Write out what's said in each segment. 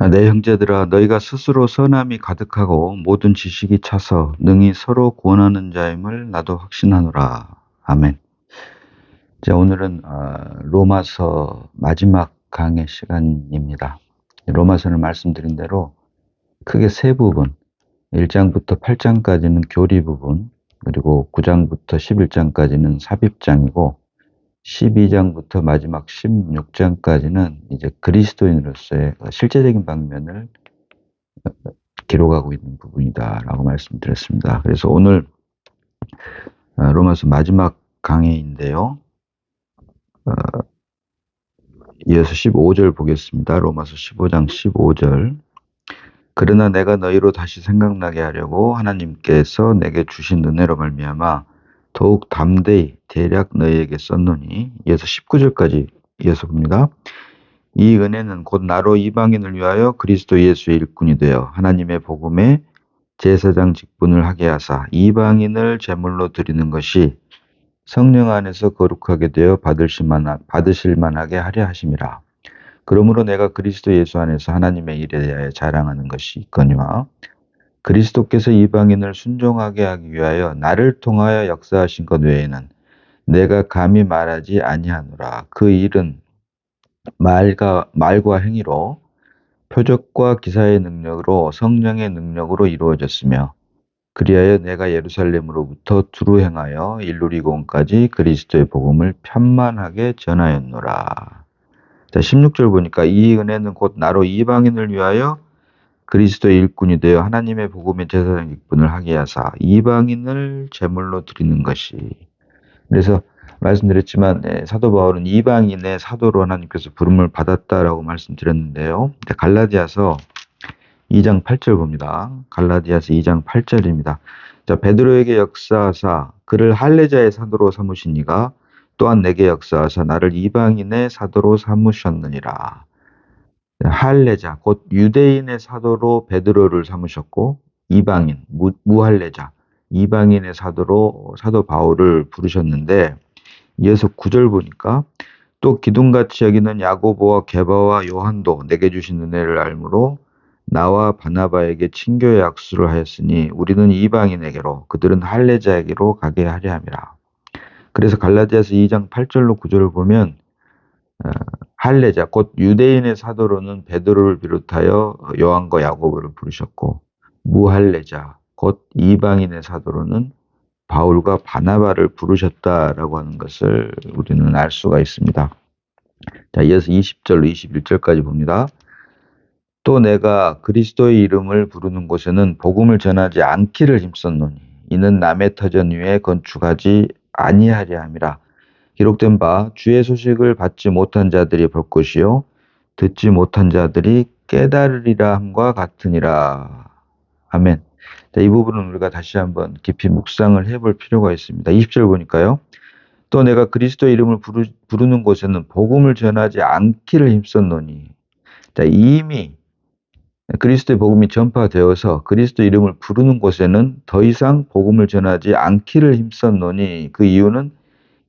내 형제들아, 너희가 스스로 선함이 가득하고 모든 지식이 차서 능히 서로 구원하는 자임을 나도 확신하노라. 아멘. 자, 오늘은 로마서 마지막 강의 시간입니다. 로마서는 말씀드린 대로 크게 세 부분, 1장부터 8장까지는 교리 부분, 그리고 9장부터 11장까지는 삽입장이고 12장부터 마지막 16장까지는 이제 그리스도인으로서의 실제적인 방면을 기록하고 있는 부분이다라고 말씀드렸습니다. 그래서 오늘 로마서 마지막 강의인데요. 이어서 15절 보겠습니다. 로마서 15장 15절. 그러나 내가 너희로 다시 생각나게 하려고 하나님께서 내게 주신 은혜로 말미암아 더욱 담대히 대략 너희에게 썼노니. 이어서 19절까지 이어서 봅니다. 이 은혜는 곧 나로 이방인을 위하여 그리스도 예수의 일꾼이 되어 하나님의 복음에 제사장 직분을 하게 하사 이방인을 제물로 드리는 것이 성령 안에서 거룩하게 되어 받으실 만하게 하려 하심이라. 그러므로 내가 그리스도 예수 안에서 하나님의 일에 대하여 자랑하는 것이 있거니와 그리스도께서 이방인을 순종하게 하기 위하여 나를 통하여 역사하신 것 외에는 내가 감히 말하지 아니하노라. 그 일은 말과 행위로 표적과 기사의 능력으로 성령의 능력으로 이루어졌으며 그리하여 내가 예루살렘으로부터 두루 행하여 일루리곤까지 그리스도의 복음을 편만하게 전하였노라. 자, 16절 보니까 이 은혜는 곧 나로 이방인을 위하여 그리스도의 일꾼이 되어 하나님의 복음의 제사장 직분을 하게 하사 이방인을 제물로 드리는 것이. 그래서 말씀드렸지만 사도 바울은 이방인의 사도로 하나님께서 부름을 받았다라고 말씀드렸는데요. 갈라디아서 2장 8절 봅니다. 갈라디아서 2장 8절입니다. 자, 베드로에게 역사하사 그를 할례자의 사도로 삼으신 이가 또한 내게 역사하사 나를 이방인의 사도로 삼으셨느니라. 할례자, 곧 유대인의 사도로 베드로를 삼으셨고 이방인, 무할례자, 이방인의 사도로 사도 바울을 부르셨는데 이어서 9절 보니까 또 기둥같이 여기는 야고보와 게바와 요한도 내게 주신 은혜를 알므로 나와 바나바에게 친교의 약수를 하였으니 우리는 이방인에게로 그들은 할례자에게로 가게 하려 함이라. 그래서 갈라디아서 2장 8절로 9절을 보면 할례자 곧 유대인의 사도로는 베드로를 비롯하여 요한과 야고보를 부르셨고 무할례자 곧 이방인의 사도로는 바울과 바나바를 부르셨다라고 하는 것을 우리는 알 수가 있습니다. 자, 이어서 20절로 21절까지 봅니다. 또 내가 그리스도의 이름을 부르는 곳에는 복음을 전하지 않기를 힘썼노니 이는 남의 터전 위에 건축하지 아니하려 함이라. 기록된 바 주의 소식을 받지 못한 자들이 볼 것이요 듣지 못한 자들이 깨달으리라 함과 같으니라. 아멘. 자, 이 부분은 우리가 다시 한번 깊이 묵상을 해볼 필요가 있습니다. 20절 보니까요. 또 내가 그리스도의 이름을 부르는 곳에는 복음을 전하지 않기를 힘썼노니. 자, 이미 그리스도의 복음이 전파되어서 그리스도 이름을 부르는 곳에는 더 이상 복음을 전하지 않기를 힘썼노니 그 이유는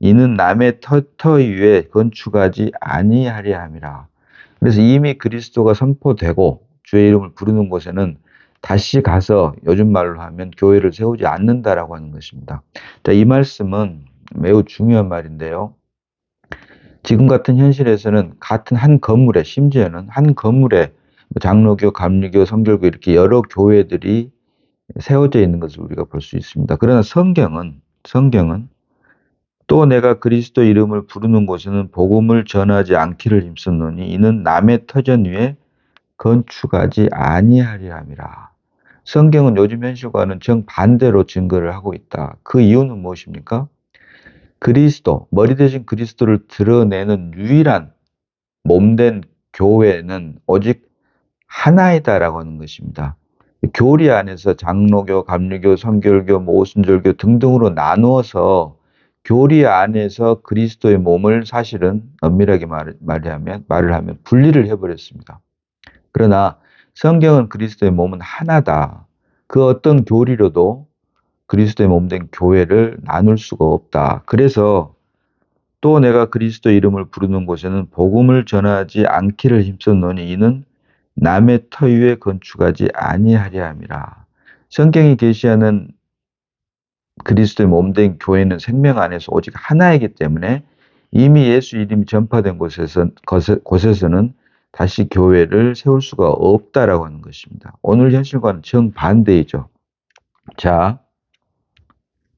이는 남의 터 위에 건축하지 아니하려 함이라. 그래서 이미 그리스도가 선포되고 주의 이름을 부르는 곳에는 다시 가서 요즘 말로 하면 교회를 세우지 않는다라고 하는 것입니다. 자, 이 말씀은 매우 중요한 말인데요. 지금 같은 현실에서는 같은 한 건물에 심지어는 한 건물에 장로교, 감리교, 성결교 이렇게 여러 교회들이 세워져 있는 것을 우리가 볼 수 있습니다. 그러나 성경은 또 내가 그리스도 이름을 부르는 곳에는 복음을 전하지 않기를 힘썼노니 이는 남의 터전 위에 건축하지 아니하리 함이라. 성경은 요즘 현실과는 정반대로 증거를 하고 있다. 그 이유는 무엇입니까? 그리스도, 머리 대신 그리스도를 드러내는 유일한 몸된 교회는 오직 하나이다라고 하는 것입니다. 교리 안에서 장로교, 감리교, 성결교, 오순절교 등등으로 나누어서 교리 안에서 그리스도의 몸을 사실은 엄밀하게 말을 하면 분리를 해버렸습니다. 그러나 성경은 그리스도의 몸은 하나다. 그 어떤 교리로도 그리스도의 몸된 교회를 나눌 수가 없다. 그래서 또 내가 그리스도 이름을 부르는 곳에는 복음을 전하지 않기를 힘썼노니 이는 남의 터 위에 건축하지 아니하려 함이라. 성경이 계시하는 그리스도의 몸된 교회는 생명 안에서 오직 하나이기 때문에 이미 예수 이름이 전파된 곳에서는 다시 교회를 세울 수가 없다라고 하는 것입니다. 오늘 현실과는 정반대이죠. 자,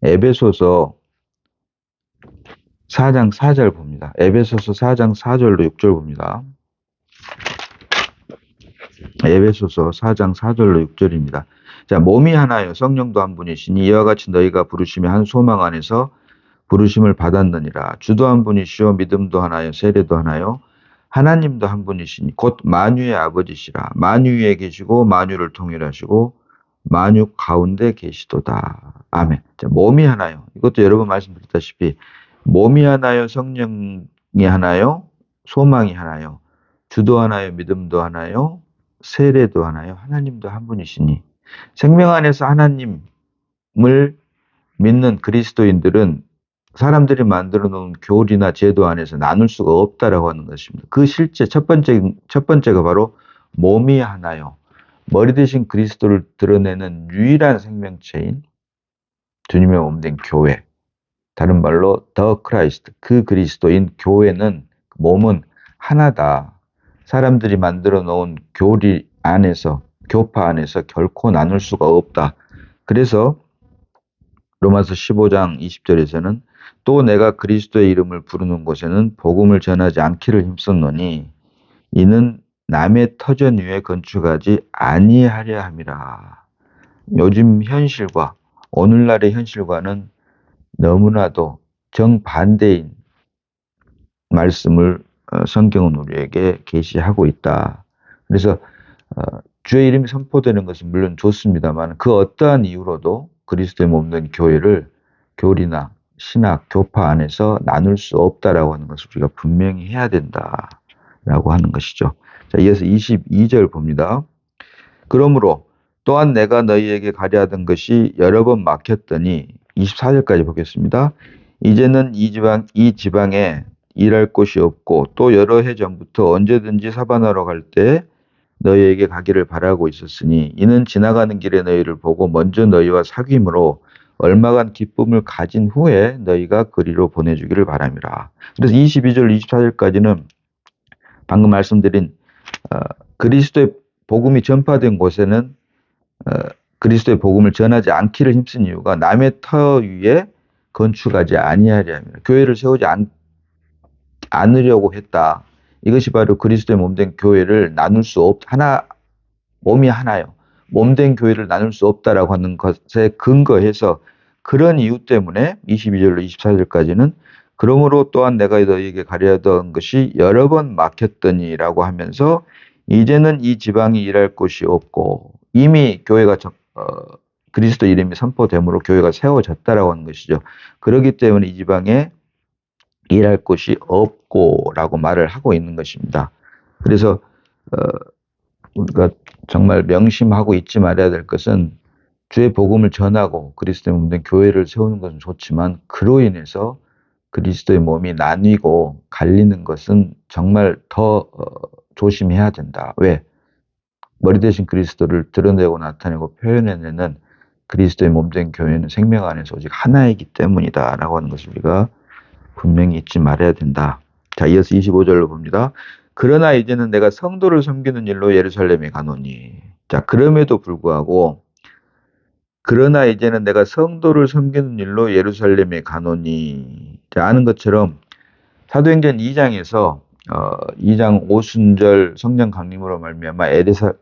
에베소서 4장 4절 봅니다. 에베소서 4장 4절로 6절 봅니다. 에베소서 4장 4절로 6절입니다. 자, 몸이 하나요 성령도 한 분이시니 이와 같이 너희가 부르심의 한 소망 안에서 부르심을 받았느니라. 주도 한 분이시요 믿음도 하나요 세례도 하나요 하나님도 한 분이시니 곧 만유의 아버지시라. 만유 위에 계시고 만유를 통일하시고 만유 가운데 계시도다. 아멘. 자, 몸이 하나요. 이것도 여러 번 말씀드렸다시피 몸이 하나요 성령이 하나요 소망이 하나요 주도 하나요 믿음도 하나요 세례도 하나요 하나님도 한 분이시니 생명 안에서 하나님을 믿는 그리스도인들은 사람들이 만들어 놓은 교리나 제도 안에서 나눌 수가 없다라고 하는 것입니다. 그 실제 첫 번째가 바로 몸이 하나요. 머리 대신 그리스도를 드러내는 유일한 생명체인 주님의 몸된 교회. 다른 말로 더 크라이스트, 그 그리스도인 교회는 몸은 하나다. 사람들이 만들어 놓은 교리 안에서 교파 안에서 결코 나눌 수가 없다. 그래서 로마서 15장 20절에서는 또 내가 그리스도의 이름을 부르는 곳에는 복음을 전하지 않기를 힘썼노니 이는 남의 터전 위에 건축하지 아니하려 함이라. 요즘 현실과 오늘날의 현실과는 너무나도 정반대인 말씀을 성경은 우리에게 계시하고 있다. 그래서 주의 이름이 선포되는 것은 물론 좋습니다만 그 어떠한 이유로도 그리스도의 몸된 교회를 교리나 신학, 교파 안에서 나눌 수 없다라고 하는 것을 우리가 분명히 해야 된다라고 하는 것이죠. 자, 이어서 22절 봅니다. 그러므로 또한 내가 너희에게 가려하던 것이 여러 번 막혔더니 24절까지 보겠습니다. 이제는 이 지방에 일할 곳이 없고 또 여러 해 전부터 언제든지 사바나로 갈 때 너희에게 가기를 바라고 있었으니 이는 지나가는 길에 너희를 보고 먼저 너희와 사귐으로 얼마간 기쁨을 가진 후에 너희가 그리로 보내주기를 바람이라. 그래서 22절, 24절까지는 방금 말씀드린 그리스도의 복음이 전파된 곳에는 그리스도의 복음을 전하지 않기를 힘쓴 이유가 남의 터 위에 건축하지 아니하려 합니다. 교회를 세우지 않으려고 했다. 이것이 바로 그리스도의 몸된 교회를 나눌 수 몸이 하나요. 몸된 교회를 나눌 수 없다라고 하는 것에 근거해서 그런 이유 때문에 22절로 24절까지는 그러므로 또한 내가 너희에게 가려던 것이 여러 번 막혔더니라고 하면서 이제는 이 지방이 일할 곳이 없고 이미 교회가 그리스도 이름이 선포됨으로 교회가 세워졌다라고 하는 것이죠. 그렇기 때문에 이 지방에 일할 곳이 없고라고 말을 하고 있는 것입니다. 그래서 우리가 정말 명심하고 잊지 말아야 될 것은 주의 복음을 전하고 그리스도의 몸된 교회를 세우는 것은 좋지만 그로 인해서 그리스도의 몸이 나뉘고 갈리는 것은 정말 더 조심해야 된다. 왜? 머리 대신 그리스도를 드러내고 나타내고 표현해내는 그리스도의 몸된 교회는 생명 안에서 오직 하나이기 때문이다 라고 하는 것을 우리가 분명히 잊지 말아야 된다. 자, 이어서 25절로 봅니다. 그러나 이제는 내가 성도를 섬기는 일로 예루살렘에 가노니. 자, 그럼에도 불구하고 그러나 이제는 내가 성도를 섬기는 일로 예루살렘에 가노니. 자, 아는 것처럼 사도행전 2장에서 2장 오순절 성령 강림으로 말미암아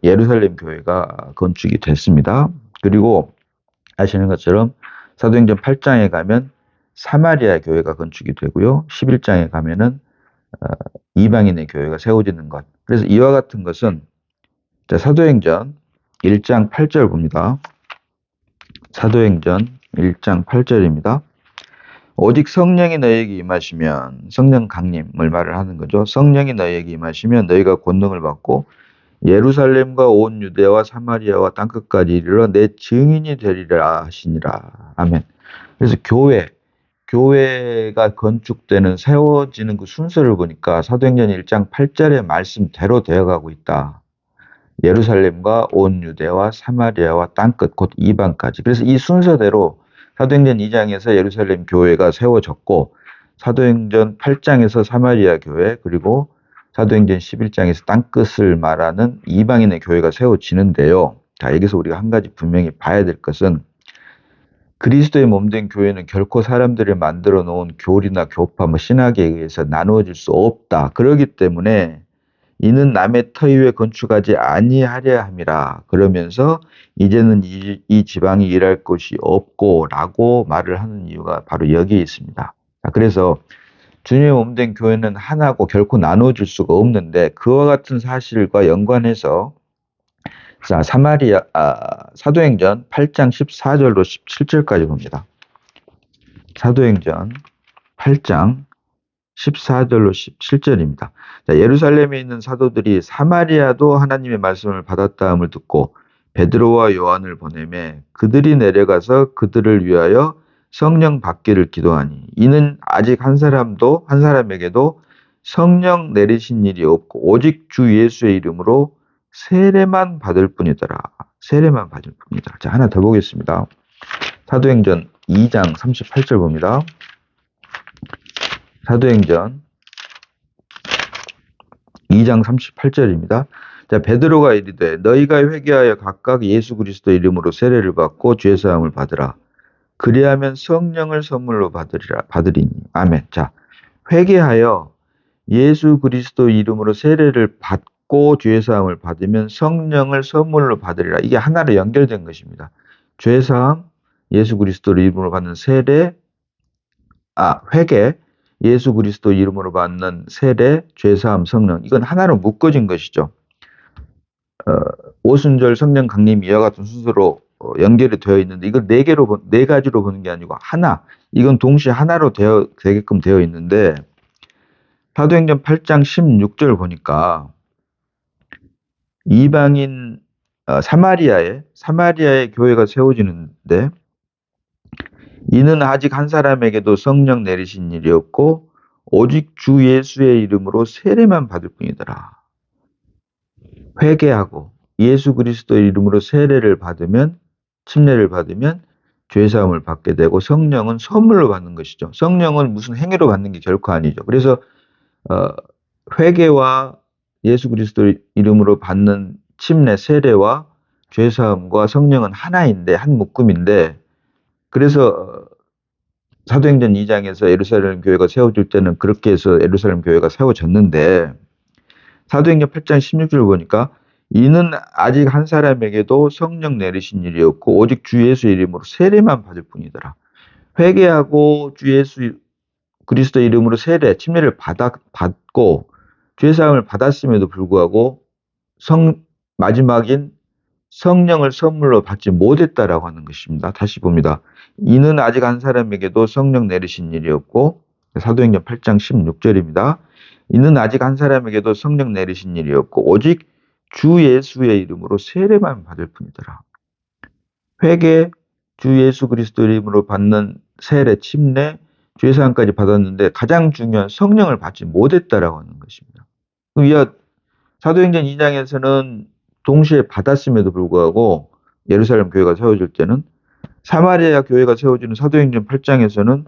예루살렘 교회가 건축이 됐습니다. 그리고 아시는 것처럼 사도행전 8장에 가면 사마리아 교회가 건축이 되고요. 11장에 가면은 이방인의 교회가 세워지는 것. 그래서 이와 같은 것은 자, 사도행전 1장 8절 봅니다. 사도행전 1장 8절입니다. 오직 성령이 너희에게 임하시면 성령 강림을 말을 하는 거죠. 성령이 너희에게 임하시면 너희가 권능을 받고 예루살렘과 온 유대와 사마리아와 땅끝까지 이르러 내 증인이 되리라 하시니라. 아멘. 그래서 교회가 건축되는 세워지는 그 순서를 보니까 사도행전 1장 8절의 말씀대로 되어가고 있다. 예루살렘과 온 유대와 사마리아와 땅끝 곧 이방까지. 그래서 이 순서대로 사도행전 2장에서 예루살렘 교회가 세워졌고 사도행전 8장에서 사마리아 교회 그리고 사도행전 11장에서 땅끝을 말하는 이방인의 교회가 세워지는데요. 자, 여기서 우리가 한 가지 분명히 봐야 될 것은 그리스도의 몸된 교회는 결코 사람들을 만들어 놓은 교리나 교파, 신학에 의해서 나누어질 수 없다. 그렇기 때문에 이는 남의 터 위에 건축하지 아니하려 함이라. 그러면서 이제는 이 지방이 일할 곳이 없고라고 말을 하는 이유가 바로 여기에 있습니다. 그래서 주님의 몸된 교회는 하나고 결코 나누어질 수가 없는데 그와 같은 사실과 연관해서 자, 사도행전 8장 14절로 17절까지 봅니다. 사도행전 8장 14절로 17절입니다. 자, 예루살렘에 있는 사도들이 사마리아도 하나님의 말씀을 받았다함을 듣고 베드로와 요한을 보내매 그들이 내려가서 그들을 위하여 성령 받기를 기도하니 이는 아직 한 사람에게도 성령 내리신 일이 없고 오직 주 예수의 이름으로 세례만 받을 뿐이더라. 세례만 받을 뿐이다. 자, 하나 더 보겠습니다. 사도행전 2장 38절 봅니다. 사도행전 2장 38절입니다. 자, 베드로가 이르되 너희가 회개하여 각각 예수 그리스도 이름으로 세례를 받고 죄 사함을 받으라. 그리하면 성령을 선물로 받으리니. 아멘. 자, 회개하여 예수 그리스도 이름으로 세례를 받고 죄 사함을 받으면 성령을 선물로 받으리라. 이게 하나로 연결된 것입니다. 죄 사함, 예수 그리스도 이름으로 받는 세례, 회개, 예수 그리스도 이름으로 받는 세례, 죄사함, 성령. 이건 하나로 묶어진 것이죠. 오순절 성령 강림 이와 같은 순서로 연결이 되어 있는데 이걸 네 가지로 보는 게 아니고 하나. 이건 동시에 하나로 되게끔 되어 있는데 사도행전 8장 16절 보니까 이방인 사마리아의 교회가 세워지는데 이는 아직 한 사람에게도 성령 내리신 일이 없고 오직 주 예수의 이름으로 세례만 받을 뿐이더라. 회개하고 예수 그리스도의 이름으로 세례를 받으면 침례를 받으면 죄사함을 받게 되고 성령은 선물로 받는 것이죠. 성령은 무슨 행위로 받는 게 결코 아니죠. 그래서 회개와 예수 그리스도 이름으로 받는 침례 세례와 죄사함과 성령은 하나인데 한 묶음인데 그래서 사도행전 2장에서 예루살렘 교회가 세워질 때는 그렇게 해서 예루살렘 교회가 세워졌는데 사도행전 8장 16절을 보니까 이는 아직 한 사람에게도 성령 내리신 일이 없고 오직 주 예수의 이름으로 세례만 받을 뿐이더라. 회개하고 주 예수 그리스도 이름으로 세례, 침례를 받고 죄사함을 받았음에도 불구하고 마지막인 성령을 선물로 받지 못했다라고 하는 것입니다. 다시 봅니다. 이는 아직 한 사람에게도 성령 내리신 일이 없고 사도행전 8장 16절입니다. 이는 아직 한 사람에게도 성령 내리신 일이 없고 오직 주 예수의 이름으로 세례만 받을 뿐이더라. 회개, 주 예수 그리스도 이름으로 받는 세례, 침례, 죄사함까지 받았는데 가장 중요한 성령을 받지 못했다라고 하는 것입니다. 사도행전 2장에서는 동시에 받았음에도 불구하고 예루살렘 교회가 세워질 때는 사마리아 교회가 세워지는 사도행전 8장에서는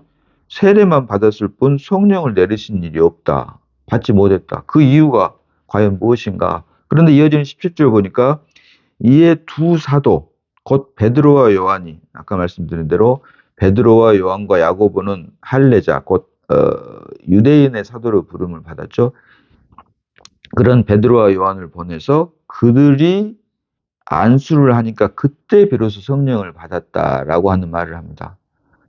세례만 받았을 뿐 성령을 내리신 일이 없다. 받지 못했다. 그 이유가 과연 무엇인가? 그런데 이어지는 17절 보니까 이에 두 사도 곧 베드로와 요한이 아까 말씀드린 대로 베드로와 요한과 야고보는 할례자 곧 유대인의 사도로 부름을 받았죠. 그런 베드로와 요한을 보내서 그들이 안수를 하니까 그때 비로소 성령을 받았다라고 하는 말을 합니다.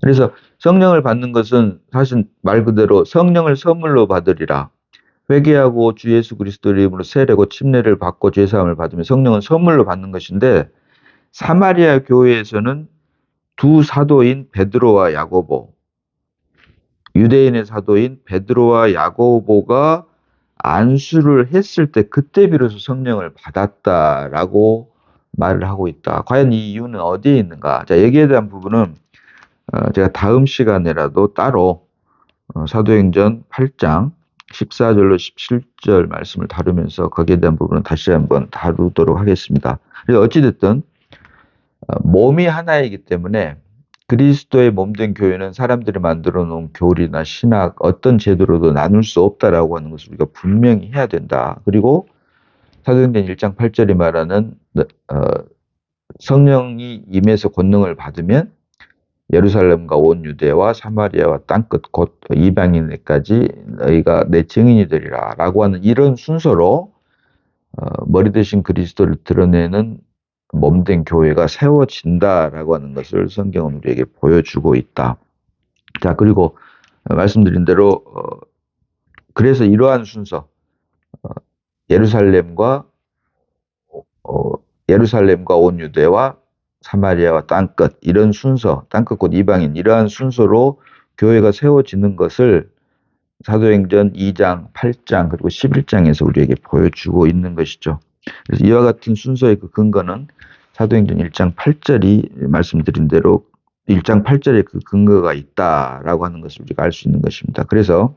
그래서 성령을 받는 것은 사실 말 그대로 성령을 선물로 받으리라. 회개하고 주 예수 그리스도 이름으로 세례고 침례를 받고 죄사함을 받으면 성령은 선물로 받는 것인데 사마리아 교회에서는 두 사도인 베드로와 야고보, 유대인의 사도인 베드로와 야고보가 안수를 했을 때 그때 비로소 성령을 받았다라고 말을 하고 있다. 과연 이 이유는 어디에 있는가? 자, 여기에 대한 부분은 제가 다음 시간에라도 따로 사도행전 8장 14절로 17절 말씀을 다루면서 거기에 대한 부분은 다시 한번 다루도록 하겠습니다. 그래서 어찌됐든 몸이 하나이기 때문에 그리스도의 몸된 교회는 사람들이 만들어 놓은 교리나 신학 어떤 제도로도 나눌 수 없다라고 하는 것을 우리가 분명히 해야 된다. 그리고 사도행전 1장 8절이 말하는 성령이 임해서 권능을 받으면 예루살렘과 온 유대와 사마리아와 땅끝 곧 이방인에까지 너희가 내 증인이 되리라 라고 하는 이런 순서로 머리 대신 그리스도를 드러내는 몸된 교회가 세워진다라고 하는 것을 성경은 우리에게 보여주고 있다. 자, 그리고 말씀드린 대로 그래서 이러한 순서 예루살렘과 예루살렘과 온 유대와 사마리아와 땅끝 이런 순서, 땅끝 곧 이방인 이러한 순서로 교회가 세워지는 것을 사도행전 2장, 8장 그리고 11장에서 우리에게 보여주고 있는 것이죠. 그래서 이와 같은 순서의 그 근거는 사도행전 1장 8절이 말씀드린 대로 1장 8절에 그 근거가 있다라고 하는 것을 우리가 알 수 있는 것입니다. 그래서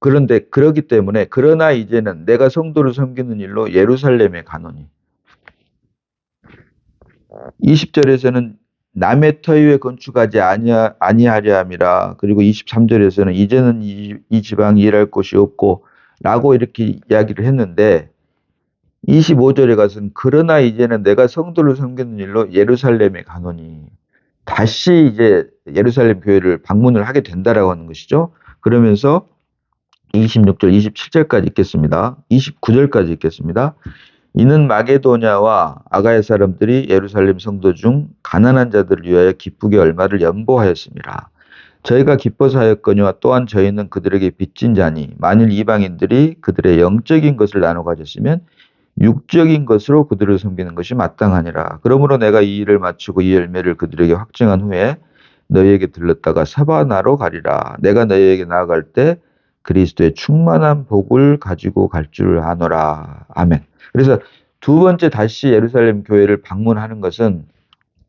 그런데 그렇기 때문에 그러나 이제는 내가 성도를 섬기는 일로 예루살렘에 가노니 20절에서는 남의 터 위에 건축하지 아니하려 함이라. 그리고 23절에서는 이제는 이 지방이 일할 곳이 없고 라고 이렇게 이야기를 했는데 25절에 가서는 그러나 이제는 내가 성도를 섬기는 일로 예루살렘에 가노니 다시 이제 예루살렘 교회를 방문을 하게 된다라고 하는 것이죠. 그러면서 26절, 27절까지 읽겠습니다. 29절까지 읽겠습니다. 이는 마게도냐와 아가야 사람들이 예루살렘 성도 중 가난한 자들을 위하여 기쁘게 얼마를 연보하였습니다. 저희가 기뻐서 하였거니와 또한 저희는 그들에게 빚진 자니 만일 이방인들이 그들의 영적인 것을 나눠 가졌으면 육적인 것으로 그들을 섬기는 것이 마땅하니라. 그러므로 내가 이 일을 마치고 이 열매를 그들에게 확증한 후에 너희에게 들렀다가 사바나로 가리라. 내가 너희에게 나아갈 때 그리스도의 충만한 복을 가지고 갈 줄 아노라. 아멘. 그래서 두 번째 다시 예루살렘 교회를 방문하는 것은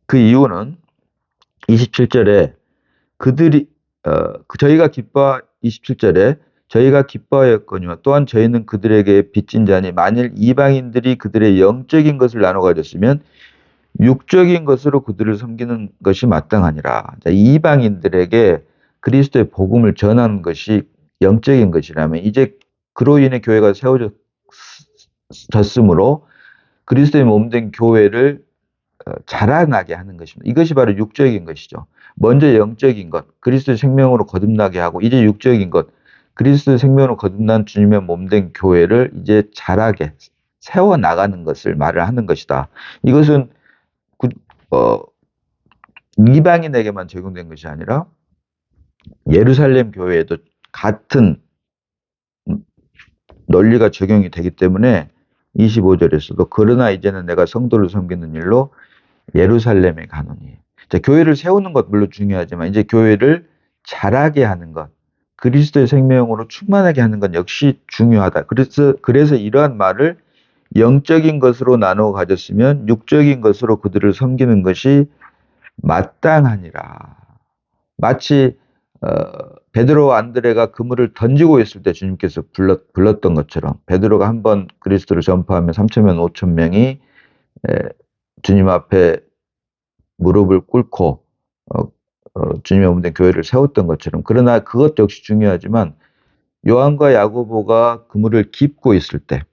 그 이유는 27절에 그들이 저희가 기뻐 27절에 저희가 기뻐하였거니와 또한 저희는 그들에게 빚진 자니 만일 이방인들이 그들의 영적인 것을 나눠 가졌으면 육적인 것으로 그들을 섬기는 것이 마땅하니라. 자, 이방인들에게 그리스도의 복음을 전하는 것이 영적인 것이라면 이제 그로 인해 교회가 세워졌으므로 그리스도의 몸된 교회를 자라나게 하는 것입니다. 이것이 바로 육적인 것이죠. 먼저 영적인 것, 그리스도의 생명으로 거듭나게 하고 이제 육적인 것, 그리스도의 생명으로 거듭난 주님의 몸된 교회를 이제 자라게 세워나가는 것을 말을 하는 것이다. 이것은 이방인에게만 적용된 것이 아니라 예루살렘 교회에도 같은 논리가 적용이 되기 때문에 25절에서도 그러나 이제는 내가 성도를 섬기는 일로 예루살렘에 가노니. 자, 교회를 세우는 것 물론 중요하지만 이제 교회를 자라게 하는 것, 그리스도의 생명으로 충만하게 하는 것 역시 중요하다. 그래서 이러한 말을 영적인 것으로 나누어 가졌으면 육적인 것으로 그들을 섬기는 것이 마땅하니라. 마치 베드로와 안드레가 그물을 던지고 있을 때 주님께서 불렀던 것처럼 베드로가 한번 그리스도를 전파하면 3천명 5천 명이 주님 앞에 무릎을 꿇고 주님의 몸된 교회를 세웠던 것처럼 그러나 그것 역시 중요하지만 요한과 야고보가 그물을 깁고 있을 때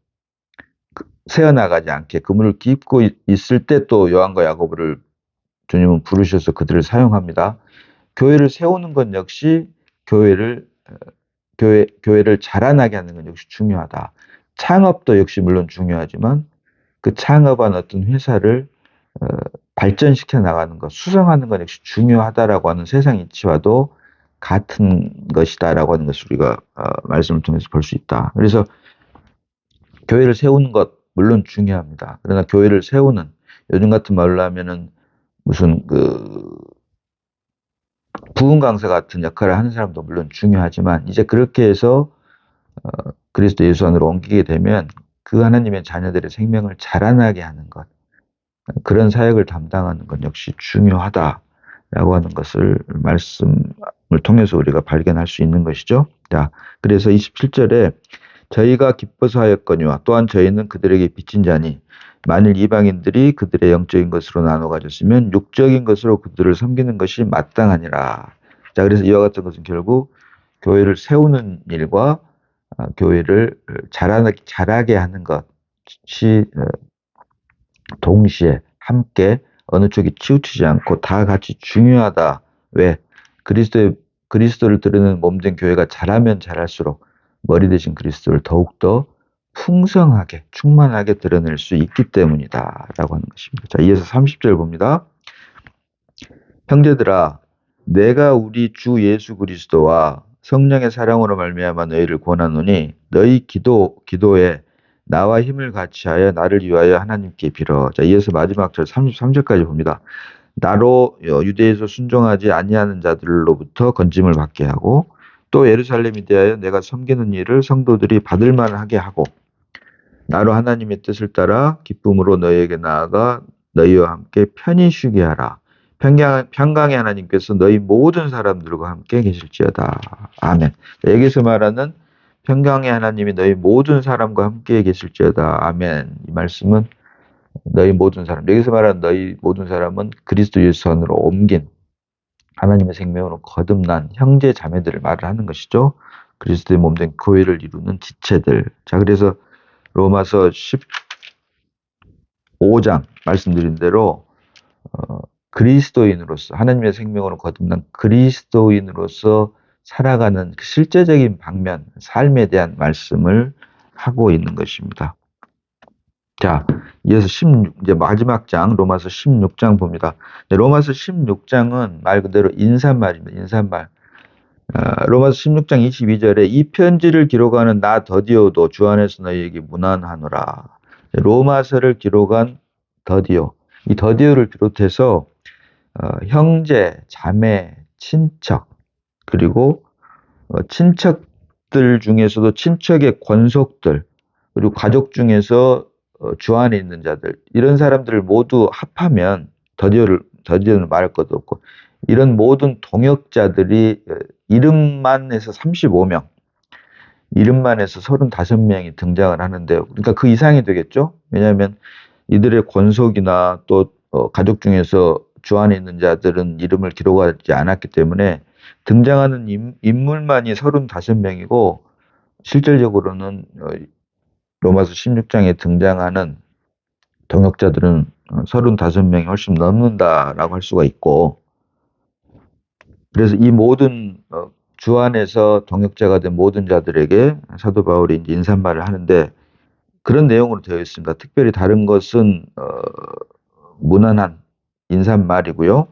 새어나가지 않게 그물을 깁고 있을 때 또 요한과 야고보를 주님은 부르셔서 그들을 사용합니다. 교회를 세우는 것 역시 교회를 자라나게 하는 것 역시 중요하다. 창업도 역시 물론 중요하지만 그 창업한 어떤 회사를 발전시켜 나가는 것, 수성하는 것 역시 중요하다라고 하는 세상 이치와도 같은 것이다라고 하는 것을 우리가 말씀을 통해서 볼 수 있다. 그래서 교회를 세우는 것 물론 중요합니다. 그러나 교회를 세우는 요즘 같은 말로 하면은 무슨 부흥 강사 같은 역할을 하는 사람도 물론 중요하지만 이제 그렇게 해서 그리스도 예수 안으로 옮기게 되면 그 하나님의 자녀들의 생명을 자라나게 하는 것, 그런 사역을 담당하는 것 역시 중요하다. 라고 하는 것을 말씀을 통해서 우리가 발견할 수 있는 것이죠. 자, 그래서 27절에 저희가 기뻐서 하였거니와 또한 저희는 그들에게 빚진 자니 만일 이방인들이 그들의 영적인 것으로 나눠 가졌으면 육적인 것으로 그들을 섬기는 것이 마땅하니라. 자, 그래서 이와 같은 것은 결국 교회를 세우는 일과 교회를 자라게 하는 것이 동시에 함께 어느 쪽이 치우치지 않고 다 같이 중요하다. 왜? 그리스도를 드러내는 몸된 교회가 자라면 자랄수록 머리 대신 그리스도를 더욱더 풍성하게, 충만하게 드러낼 수 있기 때문이다. 라고 하는 것입니다. 자, 이어서 30절 봅니다. 형제들아, 내가 우리 주 예수 그리스도와 성령의 사랑으로 말미암아 너희를 권하노니 너희 기도에 나와 힘을 같이하여 나를 위하여 하나님께 빌어. 자, 이어서 마지막 절 33절까지 봅니다. 나로 유대에서 순종하지 아니하는 자들로부터 건짐을 받게 하고 또 예루살렘에 대하여 내가 섬기는 일을 성도들이 받을 만하게 하고 나로 하나님의 뜻을 따라 기쁨으로 너희에게 나아가 너희와 함께 편히 쉬게 하라. 평강의 하나님께서 너희 모든 사람들과 함께 계실지어다. 아멘. 여기서 말하는 평강의 하나님이 너희 모든 사람과 함께 계실지어다. 아멘. 이 말씀은 너희 모든 사람, 여기서 말하는 너희 모든 사람은 그리스도 예수 안으로 옮긴 하나님의 생명으로 거듭난 형제 자매들을 말을 하는 것이죠. 그리스도의 몸된 교회를 이루는 지체들. 자, 그래서 로마서 15장 말씀드린 대로 그리스도인으로서 하나님의 생명으로 거듭난 그리스도인으로서 살아가는 그 실제적인 방면, 삶에 대한 말씀을 하고 있는 것입니다. 자, 이어서 이제 마지막 장, 로마서 16장 봅니다. 로마서 16장은 말 그대로 인사말입니다. 인사말. 로마서 16장 22절에 이 편지를 기록하는 나 더디오도 주 안에서 너희에게 문안하노라. 로마서를 기록한 더디오. 이 더디오를 비롯해서 형제, 자매, 친척, 그리고 친척들 중에서도 친척의 권속들, 그리고 가족 중에서 주 안에 있는 자들, 이런 사람들을 모두 합하면 더디오는 말할 것도 없고, 이런 모든 동역자들이 이름만 해서 35명, 이름만 해서 35명이 등장을 하는데요. 그러니까 그 이상이 되겠죠? 왜냐하면 이들의 권속이나 또 가족 중에서 주 안에 있는 자들은 이름을 기록하지 않았기 때문에 등장하는 인물만이 35명이고 실질적으로는 로마서 16장에 등장하는 동역자들은 35명이 훨씬 넘는다라고 할 수가 있고, 그래서 이 모든 주 안에서 동역자가 된 모든 자들에게 사도 바울이 이제 인사말을 하는데 그런 내용으로 되어 있습니다. 특별히 다른 것은 무난한 인사말이고요.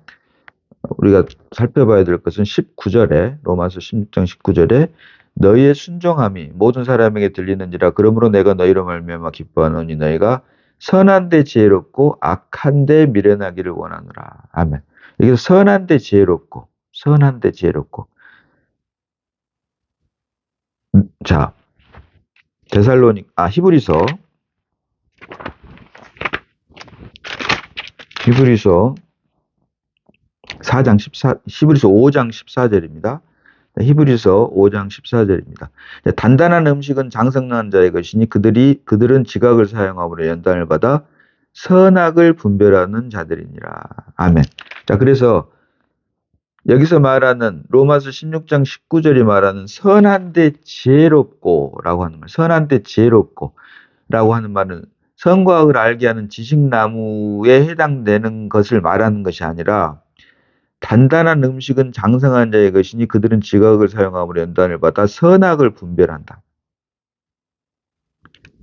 우리가 살펴봐야 될 것은 19절에 로마서 16장 19절에 너희의 순종함이 모든 사람에게 들리는지라 그러므로 내가 너희로 말미암아 기뻐하노니 너희가 선한데 지혜롭고 악한데 미련하기를 원하노라. 아멘. 여기서 선한데 지혜롭고 선한데 지혜롭고. 자, 히브리서 5장 14절입니다. 히브리서 5장 14절입니다. 단단한 음식은 장성난 자의 것이니 그들은 지각을 사용함으로 연단을 받아 선악을 분별하는 자들이니라. 아멘. 자, 그래서 여기서 말하는 로마서 16장 19절이 말하는 선한데 지혜롭고라고 하는 말, 선한데 지혜롭고라고 하는 말은 선과 악을 알게 하는 지식나무에 해당되는 것을 말하는 것이 아니라 단단한 음식은 장성한 자의 것이니 그들은 지각을 사용함으로 연단을 받아 선악을 분별한다.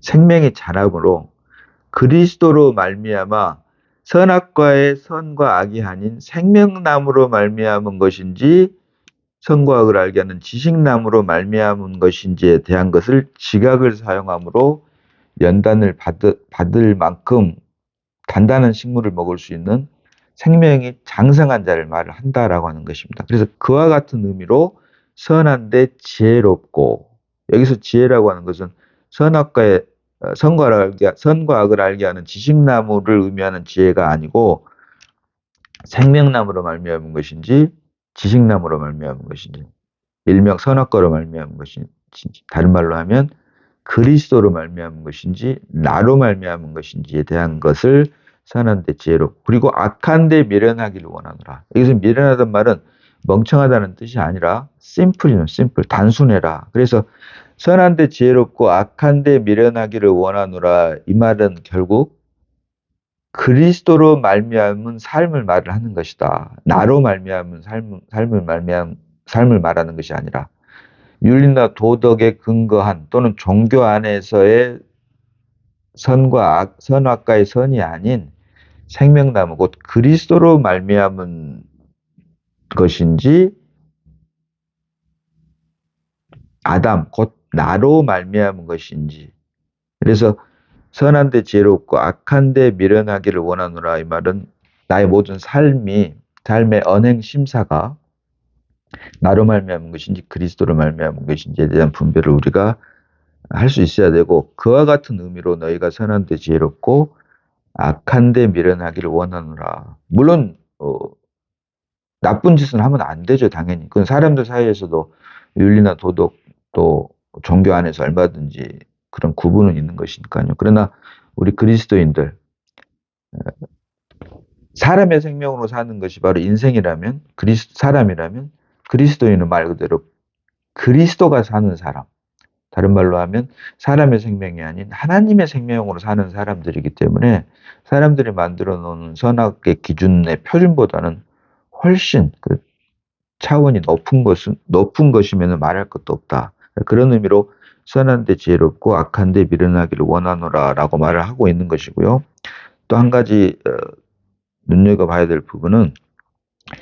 생명의 자락으로 그리스도로 말미암아 선악과의 선과 악이 아닌 생명나무로 말미암은 것인지 선과 악을 알게 하는 지식나무로 말미암은 것인지에 대한 것을 지각을 사용함으로 연단을 받을 만큼 단단한 식물을 먹을 수 있는 생명이 장성한 자를 말을 한다라고 하는 것입니다. 그래서 그와 같은 의미로 선한데 지혜롭고, 여기서 지혜라고 하는 것은 선과 악을 알게 하는 지식나무를 의미하는 지혜가 아니고 생명나무로 말미암은 것인지 지식나무로 말미암은 것인지 일명 선악과로 말미암은 것인지 다른 말로 하면 그리스도로 말미암은 것인지 나로 말미암은 것인지에 대한 것을 선한 데 지혜롭고 그리고 악한 데 미련하기를 원하노라. 여기서 미련하단 말은 멍청하다는 뜻이 아니라 심플이는 심플 단순해라. 그래서 선한 데 지혜롭고 악한 데 미련하기를 원하노라. 이 말은 결국 그리스도로 말미암은 삶을 말을 하는 것이다. 나로 말미암은 삶을 말하는 것이 아니라 윤리나 도덕에 근거한 또는 종교 안에서의 선과 악, 선악과의 선이 아닌 생명나무 곧 그리스도로 말미암은 것인지 아담 곧 나로 말미암은 것인지 그래서 선한데 지혜롭고 악한데 미련하기를 원하노라 이 말은 나의 모든 삶의 언행 심사가 나로 말미암은 것인지 그리스도로 말미암은 것인지에 대한 분별을 우리가 할 수 있어야 되고 그와 같은 의미로 너희가 선한데 지혜롭고 악한데 미련하기를 원하노라. 물론 나쁜 짓은 하면 안 되죠, 당연히. 그건 사람들 사이에서도 윤리나 도덕 또 종교 안에서 얼마든지 그런 구분은 있는 것이니까요. 그러나 우리 그리스도인들 사람의 생명으로 사는 것이 바로 인생이라면 사람이라면 그리스도인은 말 그대로 그리스도가 사는 사람. 다른 말로 하면 사람의 생명이 아닌 하나님의 생명으로 사는 사람들이기 때문에 사람들이 만들어 놓은 선악의 기준의 표준보다는 훨씬 그 차원이 높은 것이면 말할 것도 없다. 그런 의미로 선한데 지혜롭고 악한데 미련하기를 원하노라라고 말을 하고 있는 것이고요. 또 한 가지 눈여겨봐야 될 부분은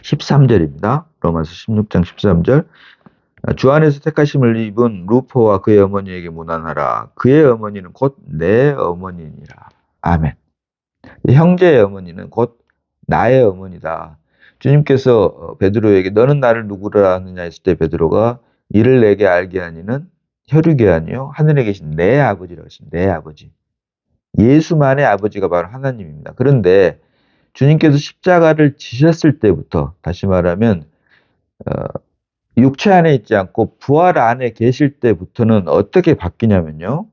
13절입니다. 로마서 16장 13절. 주 안에서 택하심을 입은 루포와 그의 어머니에게 문안하라. 그의 어머니는 곧 내 어머니니라. 아멘. 형제의 어머니는 곧 나의 어머니다. 주님께서 베드로에게 너는 나를 누구라 하느냐 했을 때 베드로가 이를 내게 알게 하니는 혈육이 아니요 하늘에 계신 내 아버지라고 했습니다. 내 아버지. 예수만의 아버지가 바로 하나님입니다. 그런데 주님께서 십자가를 지셨을 때부터 다시 말하면 육체 안에 있지 않고 부활 안에 계실 때부터는 어떻게 바뀌냐면요.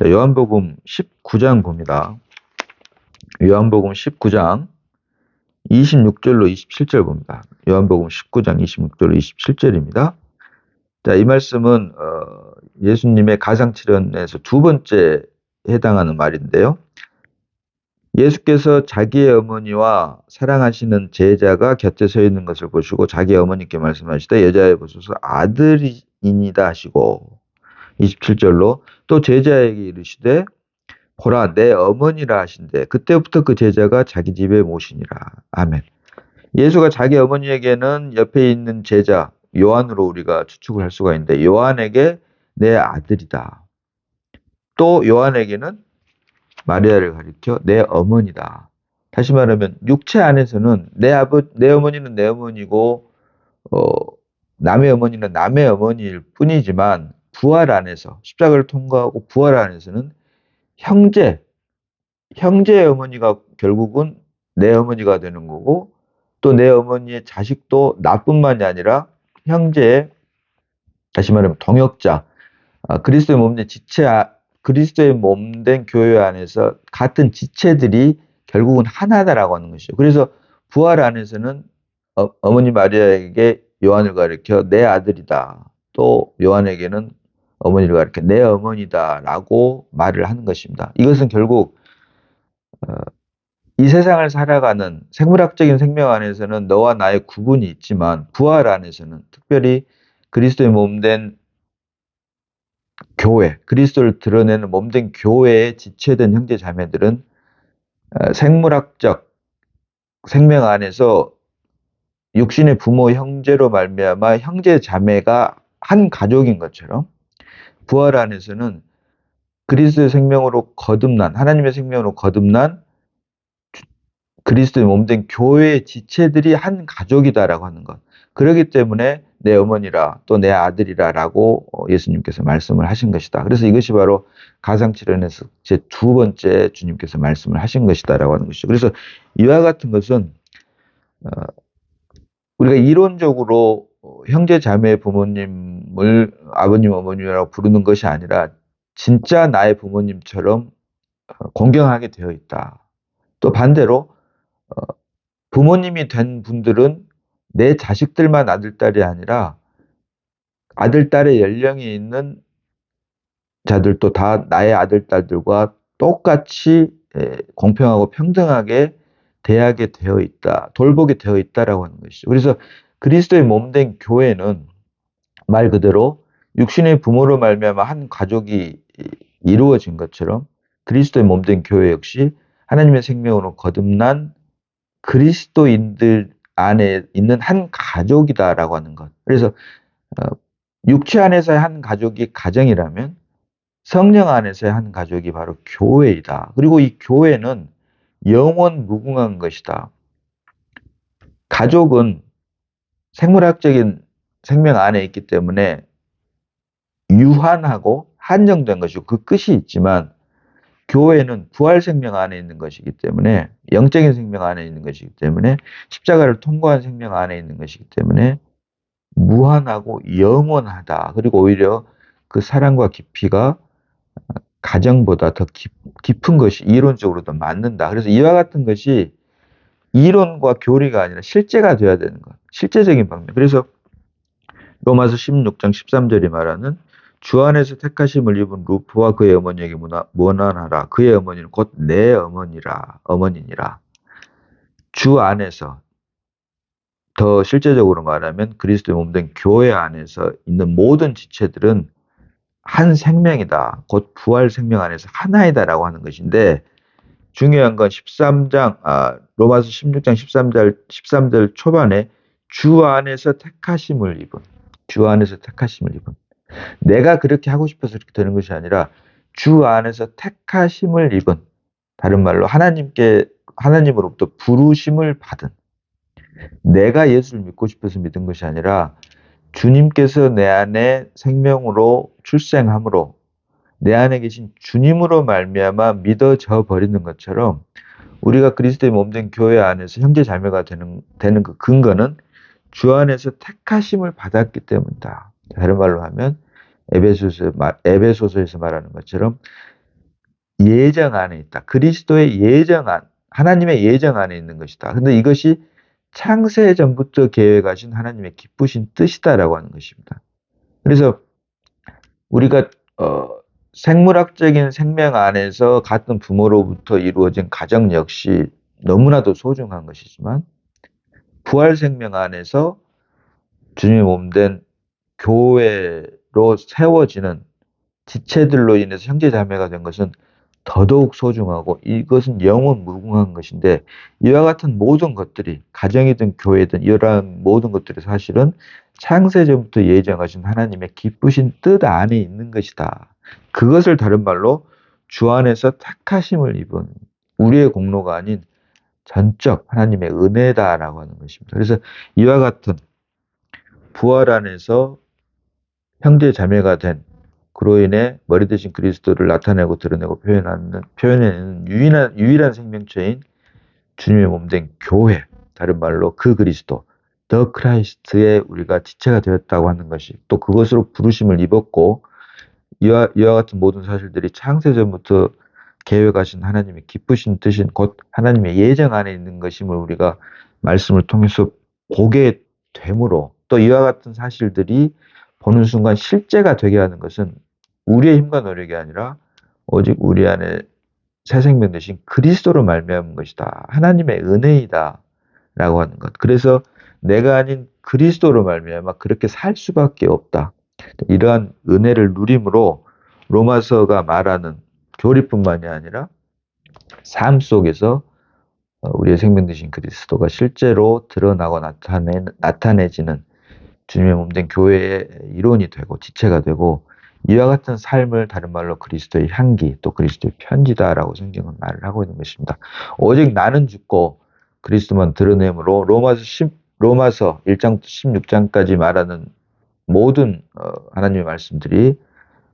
요한복음 19장 봅니다. 요한복음 19장 26절로 27절 봅니다. 요한복음 19장 26절로 27절입니다. 자, 이 말씀은 예수님의 가상칠언에서 두 번째 해당하는 말인데요. 예수께서 자기의 어머니와 사랑하시는 제자가 곁에 서 있는 것을 보시고 자기 어머니께 말씀하시되 여자애 보소서 아들이니이다 하시고 27절로 또 제자에게 이르시되 보라 내 어머니라 하신대 그때부터 그 제자가 자기 집에 모시니라. 아멘. 예수가 자기 어머니에게는 옆에 있는 제자 요한으로 우리가 추측을 할 수가 있는데 요한에게 내 아들이다. 또 요한에게는 마리아를 가리켜 내 어머니다. 다시 말하면 육체 안에서는 내 어머니는 내 어머니고 남의 어머니는 남의 어머니일 뿐이지만 부활 안에서 십자가를 통과하고 부활 안에서는 형제의 어머니가 결국은 내 어머니가 되는 거고 또 내 어머니의 자식도 나뿐만이 아니라 형제의 다시 말하면 동역자 그리스도의 몸된 교회 안에서 같은 지체들이 결국은 하나다라고 하는 것이죠. 그래서 부활 안에서는 어머니 마리아에게 요한을 가리켜 내 아들이다. 또 요한에게는 어머니를 가리켜 내 어머니다라고 말을 하는 것입니다. 이것은 결국 이 세상을 살아가는 생물학적인 생명 안에서는 너와 나의 구분이 있지만 부활 안에서는 특별히 그리스도의 몸된 교회, 그리스도를 드러내는 몸된 교회에 지체된 형제 자매들은 생물학적 생명 안에서 육신의 부모 형제로 말미암아 형제 자매가 한 가족인 것처럼 부활 안에서는 그리스도의 생명으로 거듭난 하나님의 생명으로 거듭난 그리스도의 몸된 교회의 지체들이 한 가족이다라고 하는 것. 그렇기 때문에 내 어머니라 또 내 아들이라라고 예수님께서 말씀을 하신 것이다. 그래서 이것이 바로 가상칠언에서 제 두 번째 주님께서 말씀을 하신 것이다라고 하는 것이죠. 그래서 이와 같은 것은 우리가 이론적으로 형제 자매 부모님을 아버님 어머님이라고 부르는 것이 아니라 진짜 나의 부모님처럼 공경하게 되어 있다. 또 반대로 부모님이 된 분들은 내 자식들만 아들, 딸이 아니라 아들, 딸의 연령이 있는 자들도 다 나의 아들, 딸들과 똑같이 공평하고 평등하게 대하게 되어 있다. 돌보게 되어 있다라고 하는 것이죠. 그래서 그리스도의 몸된 교회는 말 그대로 육신의 부모로 말미암아 한 가족이 이루어진 것처럼 그리스도의 몸된 교회 역시 하나님의 생명으로 거듭난 그리스도인들 안에 있는 한 가족이다라고 하는 것. 그래서 어, 육체 안에서의 한 가족이 가정이라면 성령 안에서의 한 가족이 바로 교회이다. 그리고 이 교회는 영원 무궁한 것이다. 가족은 생물학적인 생명 안에 있기 때문에 유한하고 한정된 것이고 그 끝이 있지만 교회는 부활 생명 안에 있는 것이기 때문에 영적인 생명 안에 있는 것이기 때문에 십자가를 통과한 생명 안에 있는 것이기 때문에 무한하고 영원하다. 그리고 오히려 그 사랑과 깊이가 가정보다 더 깊은 것이 이론적으로도 맞는다. 그래서 이와 같은 것이 이론과 교리가 아니라 실제가 되어야 되는 것. 실제적인 방면. 그래서 로마서 16장 13절이 말하는 주 안에서 택하심을 입은 루프와 그의 어머니에게 무난하라. 그의 어머니는 곧 내 어머니니라. 주 안에서 더 실제적으로 말하면 그리스도의 몸된 교회 안에서 있는 모든 지체들은 한 생명이다. 곧 부활 생명 안에서 하나이다라고 하는 것인데 중요한 건 로마서 16장 13절 초반에 주 안에서 택하심을 입은 주 안에서 택하심을 입은 내가 그렇게 하고 싶어서 그렇게 되는 것이 아니라 주 안에서 택하심을 입은 다른 말로 하나님으로부터 부르심을 받은 내가 예수를 믿고 싶어서 믿은 것이 아니라 주님께서 내 안에 생명으로 출생함으로 내 안에 계신 주님으로 말미암아 믿어져 버리는 것처럼 우리가 그리스도의 몸된 교회 안에서 형제 자매가 되는 그 근거는 주 안에서 택하심을 받았기 때문이다. 다른 말로 하면 에베소서에서 말하는 것처럼 예정 안에 있다. 그리스도의 하나님의 예정 안에 있는 것이다. 근데 이것이 창세 전부터 계획하신 하나님의 기쁘신 뜻이다라고 하는 것입니다. 그래서 우리가 생물학적인 생명 안에서 같은 부모로부터 이루어진 가정 역시 너무나도 소중한 것이지만 부활 생명 안에서 주님의 몸된 교회로 세워지는 지체들로 인해서 형제 자매가 된 것은 더더욱 소중하고 이것은 영원 무궁한 것인데 이와 같은 모든 것들이 가정이든 교회든 이러한 모든 것들이 사실은 창세전부터 예정하신 하나님의 기쁘신 뜻 안에 있는 것이다. 그것을 다른 말로 주 안에서 택하심을 입은 우리의 공로가 아닌 전적 하나님의 은혜다라고 하는 것입니다. 그래서 이와 같은 부활 안에서 형제 자매가 된 그로 인해 머리 대신 그리스도를 나타내고 드러내고 표현해내는 유일한 생명체인 주님의 몸된 교회, 다른 말로 그 그리스도, 더 크라이스트에 우리가 지체가 되었다고 하는 것이 또 그것으로 부르심을 입었고 이와 같은 모든 사실들이 창세전부터 계획하신 하나님의 기쁘신 뜻인 곧 하나님의 예정 안에 있는 것임을 우리가 말씀을 통해서 보게 되므로 또 이와 같은 사실들이 보는 순간 실제가 되게 하는 것은 우리의 힘과 노력이 아니라 오직 우리 안에 새 생명 되신 그리스도로 말미암은 것이다. 하나님의 은혜이다. 라고 하는 것. 그래서 내가 아닌 그리스도로 말미암아 그렇게 살 수밖에 없다. 이러한 은혜를 누림으로 로마서가 말하는 교리뿐만이 아니라 삶 속에서 우리의 생명 되신 그리스도가 실제로 드러나고 나타내지는 주님의 몸된 교회의 일원이 되고 지체가 되고 이와 같은 삶을 다른 말로 그리스도의 향기 또 그리스도의 편지다라고 성경은 말을 하고 있는 것입니다. 오직 나는 죽고 그리스도만 드러내므로 로마서 1장부터 16장까지 말하는 모든 하나님의 말씀들이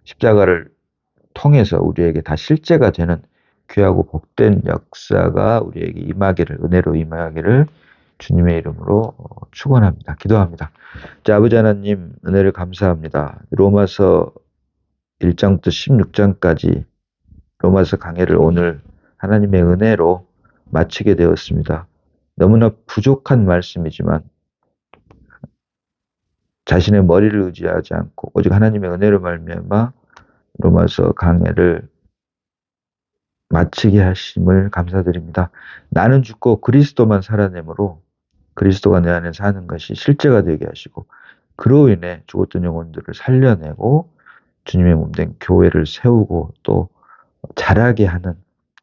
십자가를 통해서 우리에게 다 실제가 되는 귀하고 복된 역사가 우리에게 임하기를 은혜로 임하기를 주님의 이름으로 축원합니다. 기도합니다. 자, 아버지 하나님 은혜를 감사합니다. 로마서 1장부터 16장까지 로마서 강해를 오늘 하나님의 은혜로 마치게 되었습니다. 너무나 부족한 말씀이지만 자신의 머리를 의지하지 않고 오직 하나님의 은혜로 말미암아 로마서 강해를 마치게 하심을 감사드립니다. 나는 죽고 그리스도만 살아내므로 그리스도가 내 안에 사는 것이 실제가 되게 하시고 그로 인해 죽었던 영혼들을 살려내고 주님의 몸된 교회를 세우고 또 자라게 하는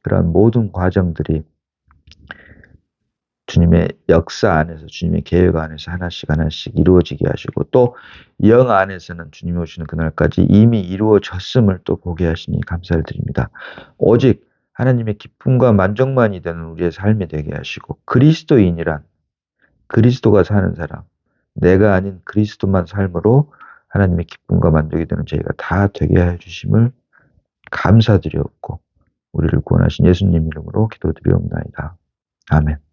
그런 모든 과정들이 주님의 역사 안에서 주님의 계획 안에서 하나씩 하나씩 이루어지게 하시고 또 영 안에서는 주님이 오시는 그날까지 이미 이루어졌음을 또 보게 하시니 감사를 드립니다. 오직 하나님의 기쁨과 만족만이 되는 우리의 삶이 되게 하시고 그리스도인이란 그리스도가 사는 사람, 내가 아닌 그리스도만 삶으로 하나님의 기쁨과 만족이 되는 저희가 다 되게 하여 주심을 감사드리옵고 우리를 구원하신 예수님 이름으로 기도드리옵나이다. 아멘.